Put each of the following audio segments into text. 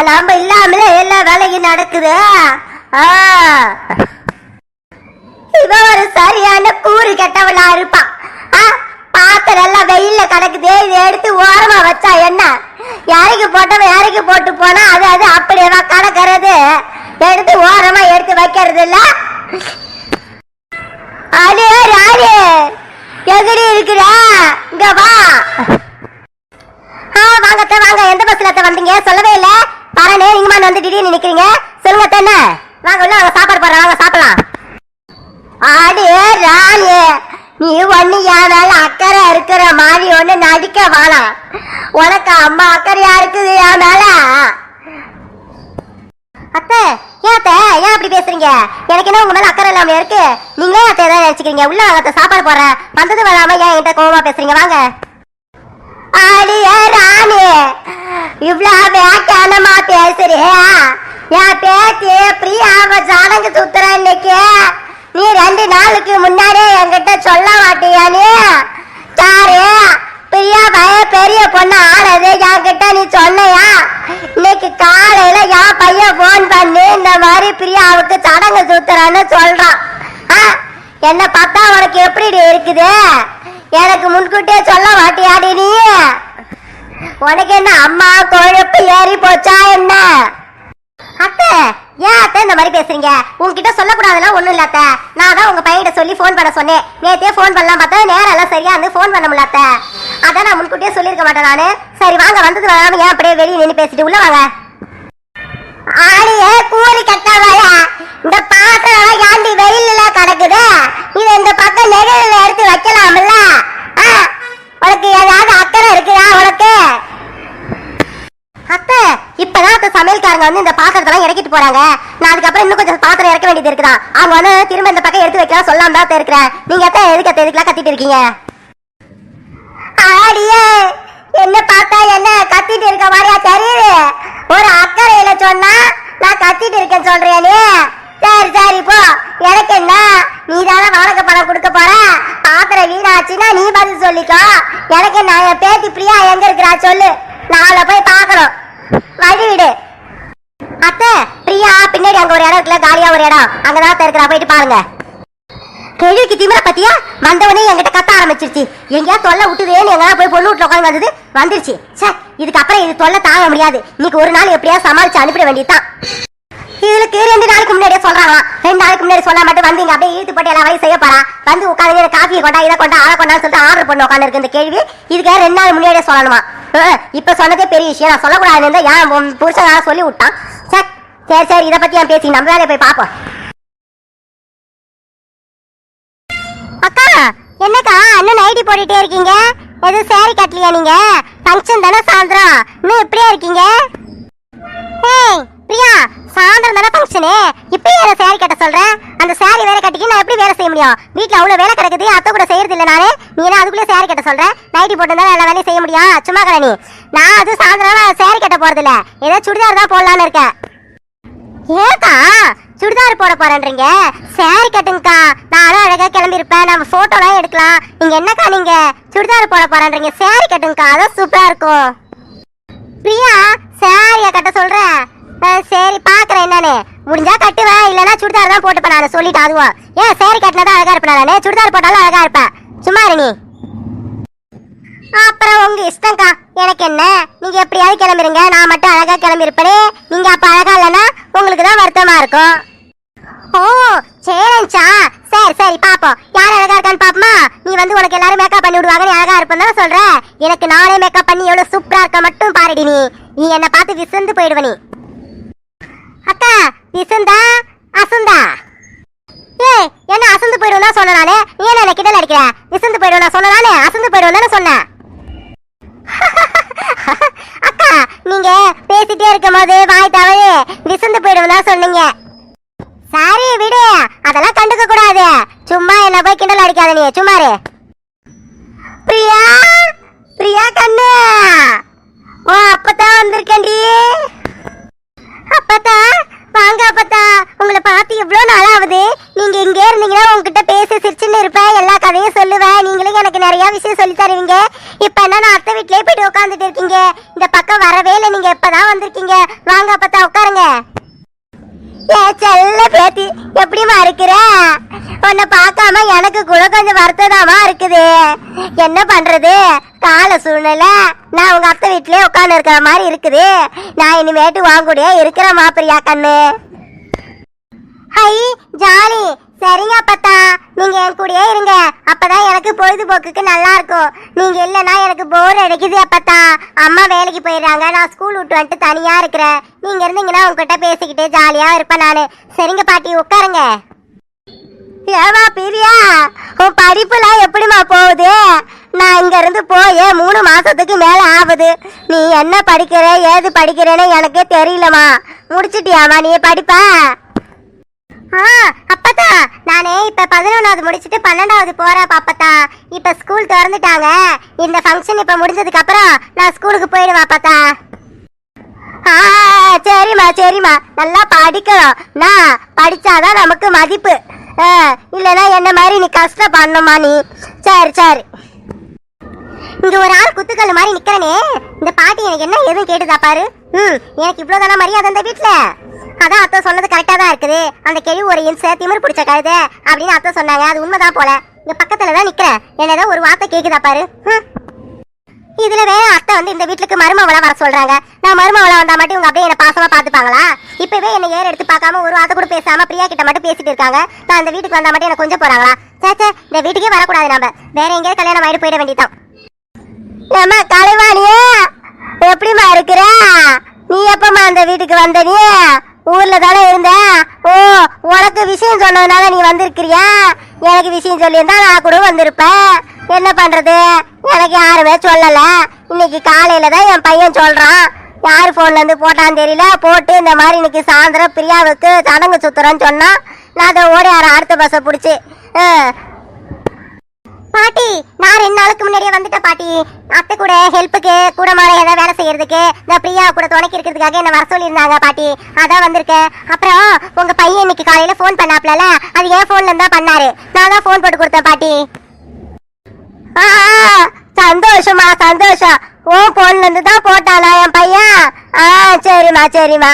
நம்ம இல்லாமலே எல்லா வேலையும் நடக்குது. இவ ஒரு சரியான கூறு கெட்டவளா இருப்பான். பாத்திரம் எல்லாம் வெயில்ல கிடக்குது, இதை எடுத்து ஓரமா வச்சா என்ன? யாருக்கு போட்டவன் யாருக்கு போட்டு போனா அது அது அப்படியே கிடக்கிறது, எடுத்து ஓரமா எடுத்து வைக்கிறது இல்ல. அடே ராணி, எதிரி இருக்கிற இங்க வா. வாங்கத்த வாங்க. எந்த பஸ்ல வந்தீங்க? சொல்லவே இல்ல. பரணே நீங்க வந்து திடீர்னு நிக்கிறீங்க. சொல்லுங்க என்ன? வாங்க உள்ள வாங்க, சாப்பாடு போடுறேன், வாங்க சாப்பிடலாம். அடே ராணி, நீ ஒண்ணு என் மேல அக்கறை இருக்கிற மாதிரி ஒண்ணு நடிக்க வேணாம். உனக்கு அம்மா அக்கறையா இருக்குது என் மேல. அத்தை ஏன் ஏன் அப்படி பேசுறீங்க? எனக்கு என்ன உங்க மேல அக்கறை இல்லாம இருக்கு? நீங்களே அத்தை ஏதாவது நினைச்சுக்கிறீங்க. உள்ள வாங்க, சாப்பாடு போடுறேன். வந்தது வராம ஏன் என்கிட்ட கோவமா பேசுறீங்க? வாங்க. அடியே ராணி, இவ்வளவு வேக்கானமா பேசுறியா? என் பேத்தி பிரியாவ ஜானங்க சுத்துற இன்னைக்கு. நீ 2 நாளுக்கு முன்னாடியே என்கிட்ட சொல்ல மாட்டியா? நீ சாரு பிரியா பெரிய பொண்ணு ஆனது என்கிட்ட நீ சொன்னையா? இன்னைக்கு காலையில என் பையன் போன் பண்ணி இந்த மாதிரி பிரியாவுக்கு சடங்கு சுத்துறான்னு சொல்றான். என்ன பார்த்தா உனக்கு எப்படி இருக்குது? எனக்கு முன்கூட்டியே சொல்ல மாட்டியாடி நீ? உனக்கு என்ன அம்மா கொழுப்பு ஏறி போச்சா என்ன? அத்தை ஏன் அத்தை இந்த மாதிரி பேசுறீங்க? உங்ககிட்ட சொல்லக்கூடாதுலாம் ஒண்ணும் இல்ல அத்தை. நான் தான் உங்க பையன்கிட்ட சொல்லி போன் பண்ண சொன்னேன். நேத்தே போன் பண்ணலாம் பார்த்தா நேரம் எல்லாம் சரியா இருந்து போன் பண்ண முடியல அத்தை. அதான் நான் முன்கூட்டியே சொல்லியிருக்க மாட்டேன் நானு. சரி வாங்க, வந்தது வராம ஏன் அப்படியே வெளியே நின்று பேசிட்டு உள்ள வாங்க. ஆடியே கூறி கட்டாவாயா, இந்த பாத்திரம் ஏண்டி வெயில்ல கிடக்குது? இது இந்த பக்கம் நெகிழில எடுத்து வைக்கலாம்ல? உனக்கு ஏதாவது அக்கறை இருக்குதா உனக்கு? அத்தை இப்பதான் அத்தை சமையல்காரங்க வந்து இந்த பாத்திரத்தெல்லாம் இறக்கிட்டு போறாங்க. நான் அதுக்கப்புறம் இன்னும் கொஞ்சம் பாத்திரம் இறக்க வேண்டியது இருக்குதான். அவங்க வந்து திரும்ப இந்த பக்கம் எடுத்து வைக்கலாம் சொல்லாம தான் இருக்கிறேன். நீங்க அத்தை எதுக்கு அத்தை எதுக்கெல்லாம் கத்திட்டு இருக்கீங்க? ஆடியே என்ன பார்த்தா என்ன கத்திட்டு இருக்க மாதிரியா தெரியுது? ஒரு அக்கறையில சொன்னா நான் கத்திட்டு இருக்கேன்னு சொல்றியா நீ? சரி சரி போ, எனக்கு என்ன? நீ தானே வாடகை பணம் கொடுக்க போற. பாத்திரம் வீணாச்சுன்னா நீ பதில் சொல்லிக்கோ. எனக்கு நான் என் பேத்தி பிரியா எங்க இருக்கிறா சொல்லு, நாளை போய் பாக்கணும். வழி விடு. அத்தை பிரியா பின்னாடி அங்க ஒரு இடம் இருக்குல்ல, காலியா ஒரு இடம், அங்கதான் இருக்கிறா, போயிட்டு பாருங்க. கேள்விக்கு திமிர பத்தியா? வந்தவனே என்கிட்ட கத்த ஆரம்பிச்சிருச்சு. எங்கேயா தொல்லை விட்டுதேன்னு எங்க போய் பொண்ணு வீட்டுல உட்காந்து வந்துருச்சு. சார் இதுக்கப்புறம் இது தொல்லை தாங்க முடியாது. இன்னைக்கு ஒரு நாள் எப்படியா சமாளிச்சு அனுப்பிட வேண்டியதுதான். இதுக்கு 2 நாளைக்கு முன்னாடியே சொல்றாங்களாம். 2 நாளைக்கு முன்னாடி சொல்ல மட்டும் வந்து இங்க அப்படியே இழுத்து போட்டு எல்லா வேலையும் செய்ய போறா. வந்து உட்காந்து காஃபியை கொண்டா இதை கொண்டா அதை கொண்டான்னு சொல்லிட்டு ஆர்டர் பண்ண உட்காந்து இருக்கு. இந்த கேள்வி இதுக்கு 2 நாள் முன்னாடியே சொல்லணுமா? இப்ப சொன்னதே பெரிய விஷயம். நான் சொல்லக்கூடாதுன்னு ஏன் புருஷன் சொல்லி விட்டான். சரி சரி இதை பத்தி நான் பேசி நம்ம வேலையை போய் பார்ப்போம். அக்கா என்னக்கா இன்னும் நைட்டி போட்டுட்டே இருக்கீங்க? எதுவும் சேரீ கட்டலையா நீங்க? ஃபங்க்ஷன் தானே சாயந்தரம், இன்னும் இப்படியே இருக்கீங்க? ஏய் பிரியா, சாயந்தரம் தானே ஃபங்க்ஷனு, இப்பயே என்ன சேரீ கட்ட சொல்றேன்? அந்த சேரீ வேற கட்டிக்கு நான் எப்படி வேலை செய்ய முடியும்? வீட்டுல அவ்வளவு வேலை கிடக்குது, அத்தை கூட செய்யறது இல்லை நானு. நீ என்ன அதுக்குள்ளே சேரீ கட்ட சொல்றேன்? நைட்டி போட்டுருந்தா எல்லா வேலையும் செய்ய முடியும்? சும்மா கடை நான் அது சாயந்தரம் சேரீ கட்ட போறது இல்ல, ஏதோ சுடிதார் தான் போடலான்னு இருக்கேன். ஏக்கா சுடிதார் போட போறேன்றீங்க? சேரீ கட்டுங்கக்கா, நானும் அழகா கிளம்பி இருப்பேன், நம்ம போட்டோலாம் எடுக்கலாம். நீங்க என்னக்கா நீங்க சுடிதார் போட போறேன்றீங்க? சேரீ கட்டுங்கக்கா, அதான் சூப்பரா இருக்கும். பிரியா சேரீய கட்ட சொல்றேன். சரி பாக்குறேன், என்னன்னு முடிஞ்சா கட்டுவேன், இல்லன்னா சுடிதார் தான் போட்டுப்பேன் நான் சொல்லிட்டு. அதுவும் ஏன் சேரீ கட்டினதான் அழகா இருப்பேன் நானு, சுடிதார் போட்டாலும் அழகா இருப்பேன். சும்மா நீ அப்புறம் உங்க இஷ்டம்க்கா, எனக்கு என்ன? நீங்க எப்படியாவது கிளம்பிருங்க, நான் மட்டும் அழகா கிளம்பி இருப்பேனே. நீங்க அப்ப அழகா இல்லைன்னா உங்களுக்கு தான் வருத்தமா இருக்கும். ஓ சரிச்சா, சரி சரி பாப்போம் யார் அழகா இருக்கான்னு பாப்போமா. நீ வந்து உனக்கு எல்லாரும் மேக்கப் பண்ணி விடுவாங்க, நீ அழகா இருப்பேன்னு தானே சொல்ற. எனக்கு நானே மேக்கப் பண்ணி எவ்வளவு சூப்பரா இருக்க மட்டும் பாருடி. நீ என்ன பார்த்து விசந்து போயிடுவ நீ. அக்கா விசந்தா அசந்தா? ஏய் என்ன அசந்து போயிடுவேன் சொன்ன நானே, நீ என்ன கிட்ட அடிக்கிற? விசந்து போயிடுவேன் சொன்ன நானே, அசந்து போயிடுவேன் சொன்னேன். அக்கா நீங்க பேசிட்டே இருக்கும் போது வாய் தவறி விசந்து போயிடுவேன் சொன்னீங்க. சரி விடு, அதெல்லாம் கண்டுக்க கூடாது. சும்மா என்ன போய் கிண்டல் அடிக்காத நீ, சும்மாரு. பிரியா பிரியா கண்ணு, ஓ அப்பதான் வந்திருக்கேன்டி. அப்பத்தா வாங்க அப்பத்தா, உங்களை பார்த்து எவ்வளவு நாள் ஆகுது. நீங்க இங்கே இருந்தீங்கன்னா உங்ககிட்ட பேசி சிரிச்சுன்னு இருப்பேன், எல்லா கதையும் சொல்லுவேன், நீங்களும் எனக்கு நிறைய விஷயம் சொல்லி தருவீங்க. இப்ப என்ன நான் அத்தை வீட்லயே போயிட்டு உட்காந்துட்டு இருக்கீங்க, இந்த பக்கம் வரவே இல்லை, நீங்க எப்பதான் வந்திருக்கீங்க? வாங்க அப்பத்தா உட்காருங்க. ஏ செல்ல பேத்தி, எப்படிமா இருக்கிற? உன்னை பார்க்காம எனக்கு கூட கொஞ்சம் வருத்ததாமா இருக்குது. என்ன பண்றது, கால சூழ்நிலை. நான் உங்க அத்தை வீட்லயே உட்காந்து இருக்கிற மாதிரி இருக்குது. நான் இனிமேட்டு வாங்கூடியே இருக்கிறேம்மா பிரியா கண்ணு. Hi jolly. சரிங்க அப்பத்தா, நீங்க என் கூடயே இருங்க, அப்பதான் எனக்கு பொழுதுபோக்குக்கு நல்லா இருக்கும். நீங்க இல்லைன்னா எனக்கு போர் அடிக்குது அப்பத்தா. அம்மா வேலைக்கு போயிடுறாங்க, நான் ஸ்கூல் விட்டு வந்துட்டு தனியா இருக்கிறேன். நீங்க இருந்தீங்கன்னா உங்ககிட்ட பேசிக்கிட்டு ஜாலியா இருப்பேன் நானு. சரிங்க பாட்டி உட்காருங்க. ஏவா பிரியா, உன் படிப்புலாம் எப்படிமா போகுது? நான் இங்க இருந்து போய் 3 மாசத்துக்கு மேல ஆகுது. நீ என்ன படிக்கிற ஏது படிக்கிறேன்னு எனக்கே தெரியலமா. முடிச்சிட்டியாமா நீ படிப்ப? அப்பத்தா நானே இப்ப 11வது முடிச்சிட்டு 12வது போறேன் அப்பத்தா. இப்ப ஸ்கூல் திறந்துட்டாங்க. இந்த ஃபங்க்ஷன் இப்ப முடிஞ்சதுக்கு அப்புறம் நான் ஸ்கூலுக்கு போயிடுவேன் அப்பத்தா. சரிம்மா சரிம்மா, நல்லா படிக்கணும். நான் படிச்சாதான் நமக்கு மதிப்பு. இல்லைன்னா என்ன மாதிரி நீ கஷ்டப்படணுமா நீ. சரி சரி. இங்க ஒரு ஆள் குத்துக்கல் மாதிரி நிக்கிறனே, இந்த பாட்டி எனக்கு என்ன எதுவும் கேட்டுதா பாரு. எனக்கு இவ்வளவுதான மரியாதை அந்த வீட்டுல. அதான் அத்தை சொன்னது கரெக்டா தான் இருக்குது. அந்த கேள்வி ஒரு இன்ச திமிர் பிடிச்ச கழுது அப்படின்னு அத்தை சொன்னாங்க. அது உண்மைதான் போல. இங்க பக்கத்துலதான் நிக்கிறேன், என்னதான் ஒரு வார்த்தை கேக்குதா பாரு. இதுல வேற அத்தை வந்து இந்த வீட்டுக்கு மருமவளா வர சொல்றாங்க. நான் மருமவளா வந்தா மட்டும் இவங்க அப்படியே என்ன பாசமா பாத்துப்பாங்களா? இப்பவே என்ன ஏற எடுத்து பார்க்காம ஒரு வார்த்தை கூட பேசாம பிரியா கிட்ட மட்டும் பேசிட்டு இருக்காங்க. நான் இந்த வீட்டுக்கு வந்தா மட்டும் என்ன கொஞ்சம் போறாங்களா? சேச்சே, இந்த வீட்டுக்கே வரக்கூடாது. நாம வேற எங்கேயாவது கல்யாணம் ஆயிட்டு போயிட வேண்டியதான். ஏமா கலைவாணியே, எப்படிமா இருக்கிற? நீ எப்பமா அந்த வீட்டுக்கு வந்த? நீ ஊர்ல தானே இருந்த. ஓ, உனக்கு விஷயம் சொன்னதுனால நீ வந்திருக்கிறியா? எனக்கு விஷயம் சொல்லியிருந்தா நான் கூட வந்திருப்பேன். என்ன பண்றது, எனக்கு யாருமே சொல்லல. இன்னைக்கு காலையில தான் என் பையன் சொல்றான். யாரு போன்ல இருந்து போட்டான்னு தெரியல, போட்டு இந்த மாதிரி இன்னைக்கு சாயந்தரம் பிரியாவுக்கு சடங்கு சுத்துறேன்னு சொன்னா. நான் அதை ஓடி அடுத்த பஸ்ஸை பிடிச்சி. பாட்டி நான் 2 நாளுக்கு முன்னாடியே வந்துட்டேன் பாட்டி. அத்தை கூட ஹெல்ப்புக்கு கூட மாட ஏதாவது வேலை செய்யறதுக்கு இந்த பிரியா கூட துணைக்கி இருக்கிறதுக்காக என்ன வர சொல்லியிருந்தாங்க பாட்டி. அதான் வந்திருக்கேன். அப்புறம் உங்க பையன் இன்னைக்கு காலையில போன் பண்ணாப்ல, அது என் போன்ல இருந்தா பண்ணாரு. நான் தான் போன் போட்டு கொடுத்தேன் பாட்டி. சந்தோஷமா சந்தோஷம். உன் போன்ல இருந்து தான் போட்டானா என் பையன்? சரிம்மா சரிம்மா.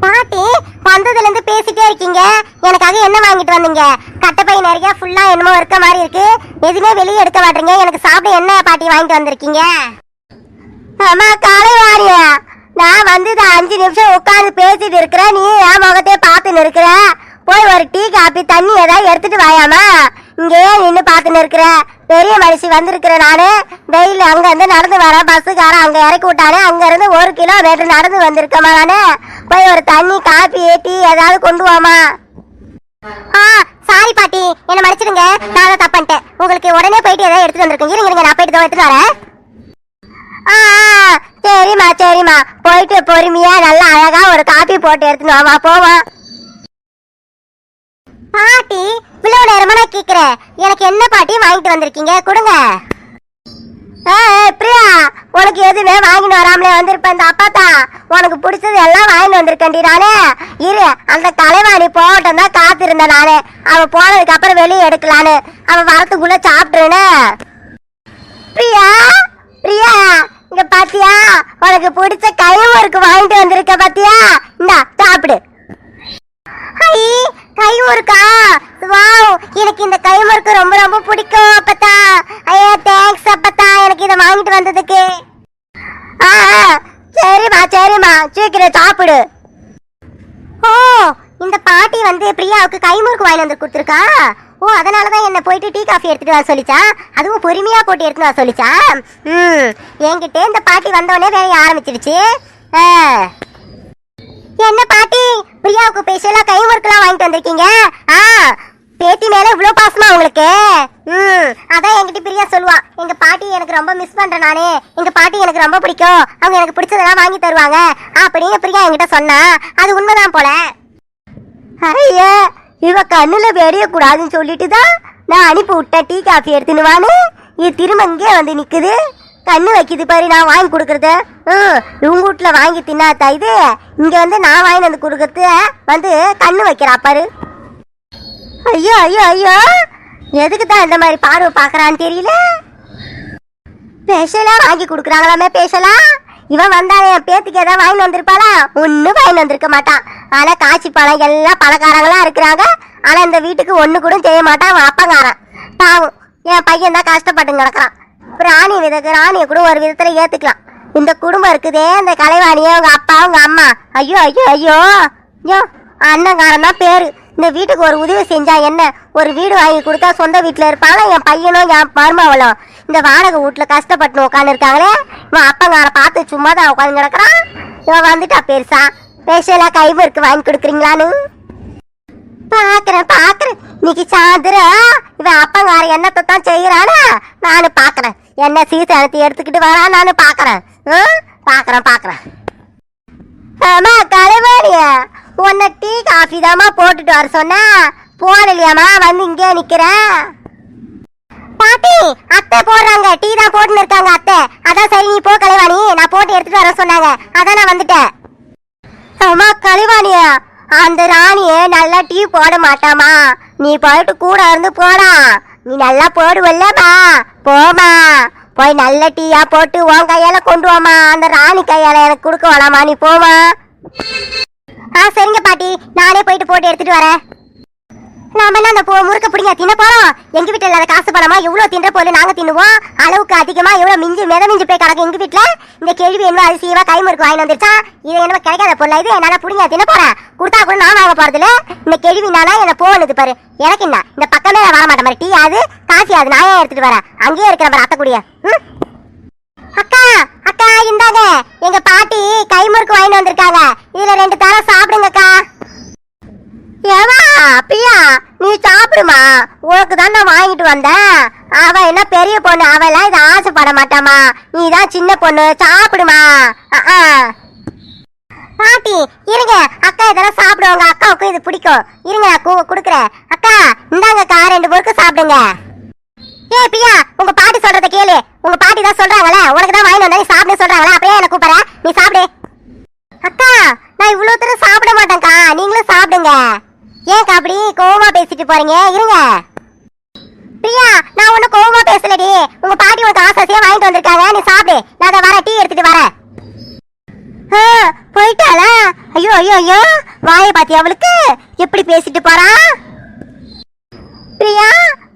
பாட்டி வந்ததுல இருந்து பேசிட்டே இருக்கீங்க, எனக்காக என்ன வாங்கிட்டு வந்தீங்க? கட்டப்பை நிறைய ஃபுல்லா என்னமோ இருக்க மாதிரி இருக்கு, எதுவுமே வெளியே எடுக்க மாட்டீங்க. எனக்கு சாப்பிட என்ன பாட்டி வாங்கிட்டு வந்திருக்கீங்க? அம்மா காலைவாணியா, நான் வந்து 5 நிமிஷம் உட்காந்து பேசிட்டு இருக்கிறேன், நீ என் முகத்தையே பார்த்துன்னு இருக்கிற. போய் ஒரு டீ காபி தண்ணி ஏதாவது எடுத்துட்டு வாயாமா. இங்கேயே நின்று பார்த்துன்னு இருக்கிற. பெரிய மனுஷி வந்திருக்கிற நானு. வெயில் அங்க இருந்து நடந்து வரேன், பஸ்ஸுக்காரன் அங்க இறக்கி விட்டானே, அங்க இருந்து 1 கிலோமீட்டர் நடந்து வந்திருக்கமா நானு. போய் ஒரு தண்ணி காபி டீ ஏதாவது கொண்டு வாமா. சாரி பாட்டி, என்ன மன்னிச்சிடுங்க, நான் தான் தப்பன்ட்டேன். உங்களுக்கு உடனே போயிட்டு ஏதாவது எடுத்துட்டு வந்திருக்கீங்க. இருங்க நான் போயிட்டு எடுத்துட்டு வரேன். சரிம்மா சரிம்மா, போயிட்டு பொறுமையா நல்லா அழகா ஒரு காபி போட்டு எடுத்துட்டு வாமா போவா. பாட்டி இவ்வளவு நேரமா நான் கேக்குறேன், எனக்கு என்ன பாட்டி வாங்கிட்டு வந்திருக்கீங்க? கொடுங்க. பிரியா, உனக்கு எதுவுமே வாங்கிட்டு வராமலே வந்திருப்பேன். இந்த அப்பா உனக்கு பிடிச்சது எல்லாம் வாங்கிட்டு வந்திருக்கேன்டி நானே. இரு, அந்த கலைவாணி போகட்டும் தான் காத்திருந்தேன் நானு. அவன் போனதுக்கு அப்புறம் வெளியே எடுக்கலான்னு. அவன் வரத்துக்குள்ள சாப்பிட்டுருன்னு. பிரியா பிரியா, இங்க பாத்தியா, உனக்கு பிடிச்ச கைமுறுக்கு வாங்கிட்டு வந்திருக்க பாத்தியா? இந்தா சாப்பிடு. கைமுறுக்கா? வாவ், எனக்கு இந்த கைமுறுக்கு ரொம்ப ரொம்ப பிடிக்கும் அப்பத்தா. ஐயா தேங்க்ஸ் அப்பத்தா, எனக்கு இதை வாங்கிட்டு வந்ததுக்கு. சரிம்மா சரிம்மா, சீக்கிரம் சாப்பிடு. ஓ, இந்த பாட்டி வந்து பிரியாவுக்கு கைமுறுக்கு வாங்கி வந்து கொடுத்துருக்கா. ஓ, அதனாலதான் என்ன போயிட்டு டீ காஃபி எடுத்துட்டு வர சொல்லிச்சா? அதுவும் பொறுமையா போட்டு எடுத்துட்டு வர சொல்லிச்சா? என்கிட்ட இந்த பாட்டி வந்தோடனே வேலையை ஆரம்பிச்சிடுச்சு. என்ன பாட்டி, பிரியாவுக்கு ஸ்பெஷலா கைமுறுக்குலாம் வாங்கிட்டு வந்திருக்கீங்க? பேத்தி மேல இவ்வளவு பாசமா உங்களுக்கு? அதான் என்கிட்ட பிரியா சொல்லுவா, எங்க பாட்டி எனக்கு ரொம்ப மிஸ் பண்றேன் நானே, எங்க பாட்டி எனக்கு ரொம்ப பிடிக்கும், அவங்க எனக்கு பிடிச்சதெல்லாம் வாங்கி தருவாங்க அப்படின்னு பிரியா என்கிட்ட சொன்னா. அது உண்மைதான் போல. ஐயா, இவ கண்ணுல வெடிய கூடாதுன்னு சொல்லிட்டு தான் நான் அனுப்பி விட்டேன் டீ காஃபி எடுத்துன்னு வான்னு. இது திரும்ப இங்கே வந்து நிக்குது, கண்ணு வைக்குது பாரு நான் வாங்கி கொடுக்கறது. இவங்க வீட்டுல வாங்கி தின்னாத்தா இது, இங்க வந்து நான் வாங்கி வந்து கொடுக்கறது வந்து கண்ணு வைக்கிறா பாரு. ஐயோ ஐயோ ஐயோ, எதுக்கு தான் இந்த மாதிரி பார்வை பாக்குறான்னு தெரியல. ஸ்பெஷலா வாங்கி கொடுக்குறாங்களாமே ஸ்பெஷலா. இவன் வந்தாலே என் பேத்துக்கு ஏதாவது வாங்கி வந்திருப்பாளா? ஒன்னும் வாங்கி வந்திருக்க மாட்டான். ஆனா காய்ச்சி பழம் எல்லாம் பழக்காரங்களா இருக்கிறாங்க. ஆனா இந்த வீட்டுக்கு ஒண்ணு கூட செய்ய மாட்டான். அவன் அப்பங்காரன் பாவம். என் பையன் தான் கஷ்டப்பட்டு கிடக்குறான். ராணி விதக்கு ராணியை கூட ஒரு விதத்துல ஏத்துக்கலாம். இந்த குடும்பம் இருக்குதே, இந்த கலைவாணிய உங்க அப்பா உங்க அம்மா, ஐயோ ஐயோ ஐயோ ஐயோ, அண்ணங்காரன் தான் பேரு. இந்த வீட்டுக்கு ஒரு உதவி செஞ்சா என்ன? ஒரு வீடு வாங்கி கொடுத்தா சொந்த வீட்டுல இருப்பாங்க. என் பையனும் என் மருமவளும் இந்த வாடகை வீட்டுல கஷ்டப்பட்டு உட்காந்து இருக்காங்களே. இவன் அப்பங்கார பார்த்து சும்மா தான் உட்காந்து கிடக்குறான். இவன் வந்துட்டா பெருசா ஸ்பெஷலா கைவருக்கு வாங்கி கொடுக்குறீங்களான்னு பாக்குறேன் பாக்குறேன். இன்னைக்கு சாயந்தரம் இவன் அப்பங்கார என்னத்தை தான் செய்யறானா நானும் பாக்குறேன். என்ன சீசனத்தை எடுத்துக்கிட்டு வரா நானும் பாக்குறேன். பாக்குறேன் பாக்குறேன். ஆமா கலைவாணியா, உன்னை டீ காஃபி தாமா போட்டுட்டு வர சொன்னா போடலையாமா? வந்து இங்கே நிக்கிறேன். பாட்டி அத்தை போடுறாங்க, டீ தான் போட்டுன்னு இருக்காங்க அத்தை. அதான் சரி நீ போ கலைவாணி, நான் போட்டு எடுத்துட்டு வர சொன்னாங்க, அதான் நான் வந்துட்டேன். ஆமா கலைவாணியா, அந்த ராணியே நல்லா டீ போட மாட்டாமா. நீ போயிட்டு கூட இருந்து போடா. நீ நல்லா போடுவல்லமா, போமா போய் நல்ல டீயா போட்டு உன் கையால கொண்டு வாமா. அந்த ராணி கையால எனக்கு கொடுக்க வேணாமா, நீ போமா. சரிங்க பாட்டி, நானே போயிட்டு போட்டு எடுத்துட்டு வரேன். நாம என்ன அந்த முறுக்க பிடிங்க தின்ன போறோம்? எங்க வீட்டுல இல்லாத காசு பணமா எவ்வளவு தின்ற போது நாங்க தின்னுவோம். அளவுக்கு அதிகமா எவ்வளவு மிஞ்சி மிஞ்சி போய் கிடக்கு எங்க வீட்டுல. இந்த கேள்வி என்ன அதிசயமா கைமுறுக்கு வாங்கி வந்துருச்சா? இது என்ன கிடைக்காத பொருளா? இது என்னால பிடிங்க தின்ன போறேன். கொடுத்தா கூட நான் வாங்க போறதுல. இந்த கேள்வினால என்ன போனது பாரு. எனக்கு என்ன இந்த பக்கமே வர மாட்டேன் மாதிரி. டீ ஆகுது காஃபி ஆகுது, நான் ஏன் எடுத்துட்டு வரேன்? அங்கேயே இருக்கிற பாரு அத்தை கூடிய. அக்கா அக்கா இந்தாங்க, எங்க பாட்டி கைமுறுக்கு வாங்கி வந்திருக்காங்க. இதுல 2 தரம் சாப்பிடுங்கக்கா. ஏமா பிரியா, நீ சாப்பிடுமா, உனக்கு தான் நான் வாங்கிட்டு வந்தேன். அவ என்ன பெரிய பொண்ணு, அவெல்லாம் இதை ஆசைப்பட மாட்டாமா. நீ தான் சின்ன பொண்ணு, சாப்பிடுமா. பாட்டி இருங்க, அக்கா இதெல்லாம் சாப்பிடுவாங்க, அக்காவுக்கும் இது பிடிக்கும். இருங்க நான் கொடுக்குறேன். அக்கா இந்தாங்கக்கா 2 முறுக்கு சாப்பிடுங்க. ஏ பிரியா, உங்க பாட்டி சொல்றத கேளு. உங்க பாட்டி தான் சொல்றாங்களே, உனக்கு தான் வாங்கிட்டு வந்தா நீ சாப்பிட சொல்றாங்களா, அப்படியே என்ன கூப்பிடுற, நீ சாப்பிடு. அக்கா நான் இவ்வளவு தூரம் சாப்பிட மாட்டேன்க்கா, நீங்களும் சாப்பிடுங்க. ஏன்க்கா அப்படி கோவமா பேசிட்டு போறீங்க? இருங்க பிரியா, நான் ஒன்னும் கோவமா பேசலடி. உங்க பாட்டி உனக்கு ஆசையா வாங்கிட்டு வந்திருக்காங்க, நீ சாப்பிடு. நான் அதை வரேன், டீ எடுத்துட்டு வரேன். போயிட்டாளா? ஐயோ ஐயோ ஐயோ, வாயை பாத்தி அவளுக்கு எப்படி பேசிட்டு போறா. பிரியா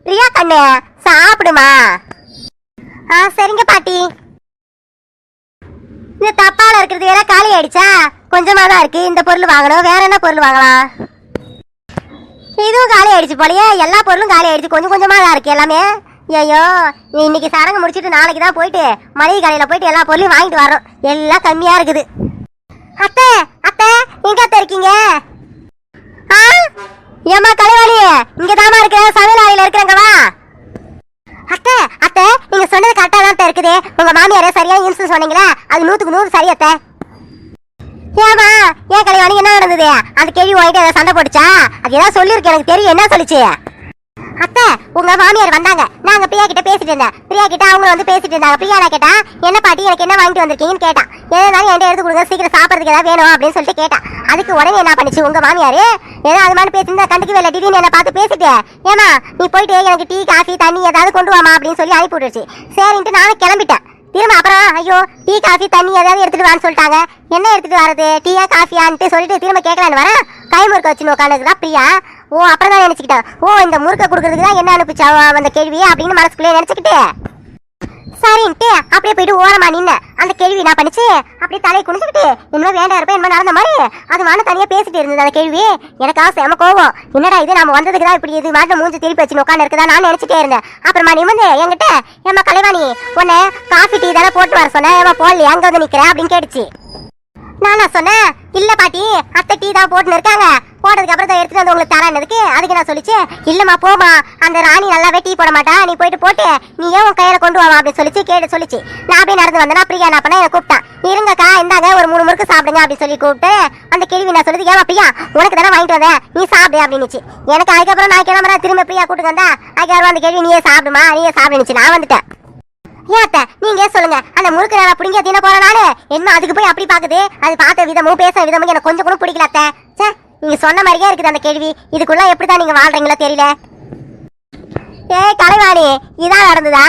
பிரியா கண்ணு சாப்பிடுமா. சரிங்க பாட்டி. இந்த தப்பால இருக்கிறது வேற காலி ஆயிடுச்சா? கொஞ்சமா தான் இருக்கு. இந்த பொருள் வாங்கணும், வேற என்ன பொருள் வாங்கலாம்? இதுவும் காலி ஆயிடுச்சு போலயே. எல்லா பொருளும் காலி ஆயிடுச்சு, கொஞ்சம் கொஞ்சமா தான் இருக்கு எல்லாமே. ஐயோ இன்னைக்கு சரங்க முடிச்சிட்டு நாளைக்கு தான் போயிட்டு மளிகை கடையில போயிட்டு எல்லா பொருளையும் வாங்கிட்டு வரோம். எல்லாம் கம்மியா இருக்குது. அத்தை அத்தை எங்க அத்தை இருக்கீங்க? ஏமா கலைவாணி, இங்க தாமா இருக்க, சமையல் அறையில இருக்கிறங்க வா. அத்தை அத்தை நீங்க சொன்னது கரெக்டா தான் இருக்குது. உங்க மாமியாரே சரியா இன்சூரன்ஸ் சொன்னீங்களா, அது 100க்கு 100 சரி அத்தை. ஏமா ஏன் கலைவாணி என்ன நடந்தது? அந்த கேள்வி வாங்கிட்டு அதை சண்டை போட்டுச்சா? அது ஏதாவது சொல்லிருக்கு எனக்கு தெரியும். என்ன சொல்லிச்சு? அத்தை உங்க மாமியார் வந்தாங்க, நாங்க பிரியா கிட்ட பேசிட்டு இருந்தேன். பிரியா கிட்ட அவங்க வந்து பேசிட்டு இருந்தாங்க. பிரியா நான் கேட்டா என்ன பாட்டி எனக்கு என்ன வாங்கிட்டு வந்திருக்கீங்கன்னு கேட்டான். ஏதாவது என்கிட்ட எடுத்து கொடுங்க, சீக்கிரம் சாப்பிட்றதுக்கு ஏதாவது வேணும் அப்படின்னு சொல்லிட்டு கேட்டான். அதுக்கு உடனே என்ன பண்ணிச்சு உங்க மாமியாரு, ஏதோ அது மாதிரி பேசியிருந்தா கண்டுக்கு வேலை திடீர்னு என்ன பார்த்து பேசிட்டு, ஏமா நீ போயிட்டு எனக்கு டீ காஃபி தண்ணி ஏதாவது கொண்டு வாமா அப்படின்னு சொல்லி அனுப்பி விட்டுருச்சு. சரின்ட்டு நானும் கிளம்பிட்டேன். திரும்ப அப்புறம் ஐயோ டீ காஃபி தண்ணி ஏதாவது எடுத்துட்டு வான்னு சொல்லிட்டாங்க. என்ன எடுத்துட்டு வரது, டீயா காஃபியான்ட்டு சொல்லிட்டு திரும்ப கேட்கலான்னு வரேன். கைமுறுக்க வச்சு உட்காந்துக்குதான் பிரியா. ஓ அப்புறம் தான் நினைச்சுக்கிட்டேன், ஓ இந்த முறுக்க கொடுக்கறதுக்கு தான் என்ன அனுப்பிச்சா அந்த கேள்வி அப்படின்னு மனசுக்குள்ளே நினைச்சுக்கிட்டு சரின்ட்டு அப்படியே போயிட்டு ஓரமா நின்ன. அந்த கேள்வி என்ன பண்ணிச்சு, அப்படியே தலையை குனிச்சுக்கிட்டு இன்னும் வேண்டாம் இருப்பேன் என்ன நடந்த மாதிரி அது வான தனியா பேசிட்டு இருந்தது. அந்த கேள்வி எனக்கு செம கோவம். என்னடா இது நம்ம வந்ததுக்கு தான் இப்படி இது மாட்ட மூஞ்சி திருப்பி வச்சு உட்காந்து இருக்குதா நான் நினைச்சிட்டே இருந்தேன். அப்புறமா நீ வந்து என்கிட்ட ஏமா கலைவாணி உன்னை காஃபி டீ தானே போட்டு வர சொன்னேன், ஏமா போடலையா அங்க வந்து நிக்கிறேன் அப்படின்னு கேட்டுச்சு. நானா சொன்னேன் இல்ல பாட்டி அத்தை டீ தான் போட்டுன்னு இருக்காங்க, போட்டதுக்கு அப்புறம் தான் எடுத்துட்டு வந்து உங்களுக்கு தரேன்னதுக்கு அதுக்கு நான் சொல்லிச்சு இல்லம்மா போமா அந்த ராணி நல்லாவே டீ போட மாட்டா, நீ போயிட்டு போட்டு நீ ஏன் உன் கையில கொண்டு வாமா அப்படின்னு சொல்லிச்சு. கேட்டு சொல்லிச்சு. நான் அப்படியே நடந்து வந்தேன்னா பிரியா என்ன பண்ண கூப்பிட்டான். இருங்கக்கா இந்தாங்க ஒரு 3 முறுக்கு சாப்பிடுங்க அப்படின்னு சொல்லி கூப்பிட்டு அந்த கேள்வி நான் சொல்லுது ஏமா பிரியா உனக்கு தானே வாங்கிட்டு வந்தேன் நீ சாப்பிடு அப்படின்னுச்சு. எனக்கு அதுக்கப்புறம் நான் கிளம்புறேன். திரும்ப பிரியா கூப்பிட்டு வந்தா அதுக்கப்புறம் அந்த கேள்வி நீயே சாப்பிடுமா நீயே சாப்பிடுச்சு. நான் வந்துட்டேன். ஏத்த நீங்க சொல்லுங்க, அந்த முறுக்கு நல்லா பிடிங்க தின போற நானு என்ன அதுக்கு போய் அப்படி பாக்குது. அது பார்த்த விதமும் பேச விதமும் எனக்கு கொஞ்சம் கூட பிடிக்கல அத்தை. நீங்க சொன்ன மாதிரியே இருக்குது அந்த கேள்வி. இதுக்குள்ள எப்படிதான் நீங்க வாழ்றீங்களோ தெரியல. ஏய் கலைவாணி, இதான் நடந்ததா?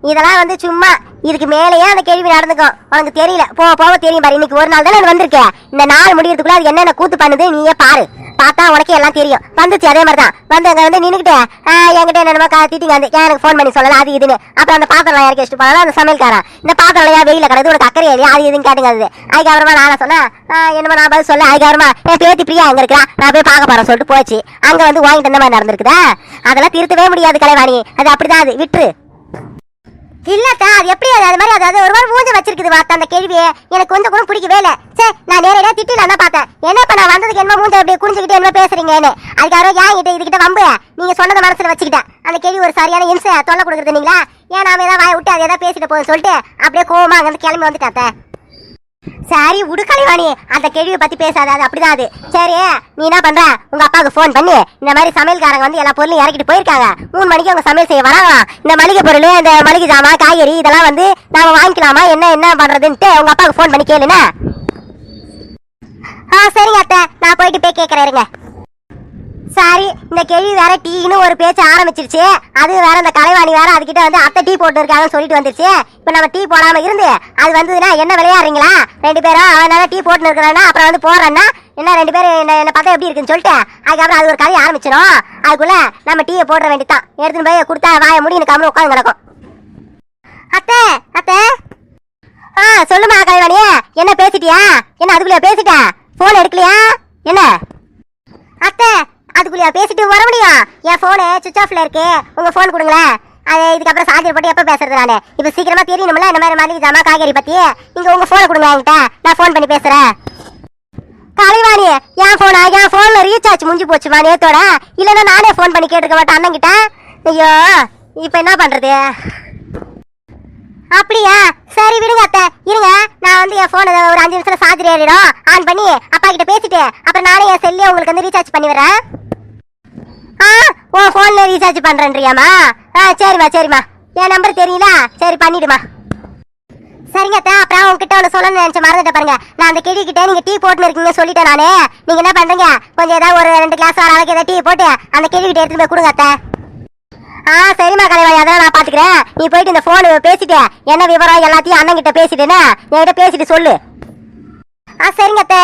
இதெல்லாம் வந்து சும்மா, இதுக்கு மேலேயே அந்த கேள்வி நடந்துக்கும். உனக்கு தெரியல, போக போக தெரியும் பாரு. இன்னைக்கு ஒரு நாள் தானே வந்திருக்கேன். இந்த நாள் முடியறதுக்குள்ள அது என்னென்ன கூத்து பண்ணுது நீயே பாரு. பார்த்தா உனக்கே எல்லாம் தெரியும். வந்துச்சு அதே மாதிரி தான் வந்து அங்கே வந்து நின்றுக்கிட்டு என்கிட்ட என்னமா திட்டிங்க வந்து எனக்கு ஃபோன் பண்ணி சொல்லலாம் அது இதுன்னு. அப்புறம் அந்த பாத்திரம் இறக்கி வச்சுட்டு போனாலும் அந்த சமையல்காரன் இந்த பாத்திரம் ஏன் வெயில கிடக்குது உனக்கு அக்கறை இல்லையா அது இதுன்னு கேட்டுங்க. அது அதுக்கப்புறமா நான் சொன்னேன் என்னமா நான் பதில் சொல்ல. அதுக்கப்புறமா என் பேத்தி பிரியா அங்கே இருக்கிறா நான் போய் பார்க்க போறேன் சொல்லிட்டு போச்சு. அங்கே வந்து வாங்கிட்டு இந்த மாதிரி நடந்திருக்குதா? அதெல்லாம் திருத்தவே முடியாது கலைவாணி. அது அப்படிதான், அது விட்டுரு. இல்லத்தா அது எப்படி அது மாதிரி அதாவது ஒரு மாதிரி மூஞ்ச வச்சிருக்குது வார்த்தை அந்த கேள்வியே. எனக்கு கொஞ்சம் கூட பிடிக்கவே இல்லை. சரி நான் நேரடியாக திட்டிலாம் தான் பார்த்தேன். என்ன இப்ப நான் வந்ததுக்கு என்ன மூஞ்ச அப்படியே குடிஞ்சுக்கிட்டு என்ன பேசுறீங்கன்னு. அதுக்காக ஏன் கிட்ட இதுகிட்ட வம்பு நீங்க சொன்னதை மனசுல வச்சுக்கிட்டேன். அந்த கேள்வி ஒரு சரியான இன்சை தொல்லை கொடுக்குறது நீங்களா? ஏன் நாம ஏதாவது வாய விட்டு அதை ஏதாவது பேசிட்டு போகுதுன்னு சொல்லிட்டு அப்படியே கோவமா அங்கே வந்து கிளம்பி வந்துட்டாத்த. சரி உடுக்கலைவாணி, அந்த கேள்வியை பத்தி பேசாத, அது அப்படிதான் அது. சரி நீ என்ன பண்ற, உங்க அப்பாவுக்கு ஃபோன் பண்ணி இந்த மாதிரி சமையல்காரங்க வந்து எல்லா பொருளும் இறக்கிட்டு போயிருக்காங்க, 3 மணிக்கு அவங்க சமையல் செய்ய வராங்க, இந்த மளிகை பொருள் இந்த மளிகை ஜாமான் காய்கறி இதெல்லாம் வந்து நாம வாங்கிக்கலாமா என்ன பண்றதுன்ட்டு உங்க அப்பாவுக்கு ஃபோன் பண்ணி கேளுனா. சரிங்க அத்தை, நான் போயிட்டு போய் கேட்கறேன் இருங்க. சரி இந்த கேள்வி வேற டீன்னு ஒரு பேச்சு ஆரம்பிச்சிருச்சு. அது வேற இந்த கலைவாணி வேற அதுக்கிட்ட வந்து அத்தை டீ போட்டு இருக்காங்கன்னு சொல்லிட்டு வந்துருச்சு. இப்ப நம்ம டீ போடாம இருந்து அது வந்ததுன்னா என்ன விளையாடுறீங்களா 2 பேரும்? அவனால டீ போட்டு இருக்கிறான்னா அப்புறம் வந்து போறேன்னா என்ன 2 பேரும் என்ன பார்த்தா எப்படி இருக்குன்னு சொல்லிட்டு அதுக்கப்புறம் அது ஒரு கதையை ஆரம்பிச்சிடும். அதுக்குள்ள நம்ம டீயை போட வேண்டியதான். எடுத்துன்னு போய் கொடுத்தா வாய முடி எனக்கு கம்மியாக உட்காந்து கிடக்கும். அத்தை அத்தை சொல்லுமா கலைவாணியே, என்ன பேசிட்டியா? என்ன அதுக்குள்ளே பேசிட்டேன், போன் எடுக்கலையா என்ன? அத்தை அதுக்குள்ளேயா பேசிட்டு வர முடியும்? என் போனு சுவிச் ஆஃப்ல இருக்கு, உங்க போன் கொடுங்களேன். அது இதுக்கப்புறம் சார்ஜர் போட்டு எப்போ பேசுறது நானு? இப்போ சீக்கிரமா தெரியணும்ல இந்த மாதிரி மளிகை ஜாமா காய்கறி பத்தி. நீங்க உங்க போனை கொடுங்க என்கிட்ட, நான் போன் பண்ணி பேசுறேன். கலைவாணி என் போனா? என் போன்ல ரீசார்ஜ் முடிஞ்சு போச்சுமா நேத்தோட. இல்லைன்னா நானே போன் பண்ணி கேட்டுக்க மாட்டேன் அண்ணன் கிட்ட. ஐயோ இப்போ என்ன பண்றது? அப்படியா, சரி விடுங்க அத்தை, இருங்க நான் வந்து என் போன் ஒரு 5 நிமிஷத்துல சார்ஜர் ஏறிடும். ஆன் பண்ணி அப்பா கிட்ட பேசிட்டு அப்புறம் நானே என் செல்லே உங்களுக்கு வந்து ரீசார்ஜ் பண்ணி வரேன். உன் போன்ல ரீசார்ஜ் பண்றேன்றியாமா? சரிம்மா சரிம்மா, என் நம்பர் தெரியல, சரி பண்ணிடுமா. சரிங்க அத்தை, அப்புறம் உங்ககிட்ட ஒன்று சொல்லணும்னு நினைச்ச மறந்துட்ட பாருங்க. நான் அந்த கிழி கிட்ட நீங்க டீ போட்டுன்னு இருக்கீங்கன்னு சொல்லிட்டேன் நானே. நீங்க என்ன பண்றீங்க, கொஞ்சம் ஏதாவது ஒரு 2 கிளாஸ் வர அளவுக்கு ஏதாவது டீ போட்டு அந்த கிழி கிட்ட எடுத்துட்டு போய் கொடுங்க அத்தை. சரிம்மா கலைவாணி, அதெல்லாம் நான் பாத்துக்கிறேன். நீ போயிட்டு இந்த போன் பேசிட்டு என்ன விவரம் எல்லாத்தையும் அண்ணன் கிட்ட பேசிட்டேன்னா என்கிட்ட பேசிட்டு சொல்லு. சரிங்க அத்தை.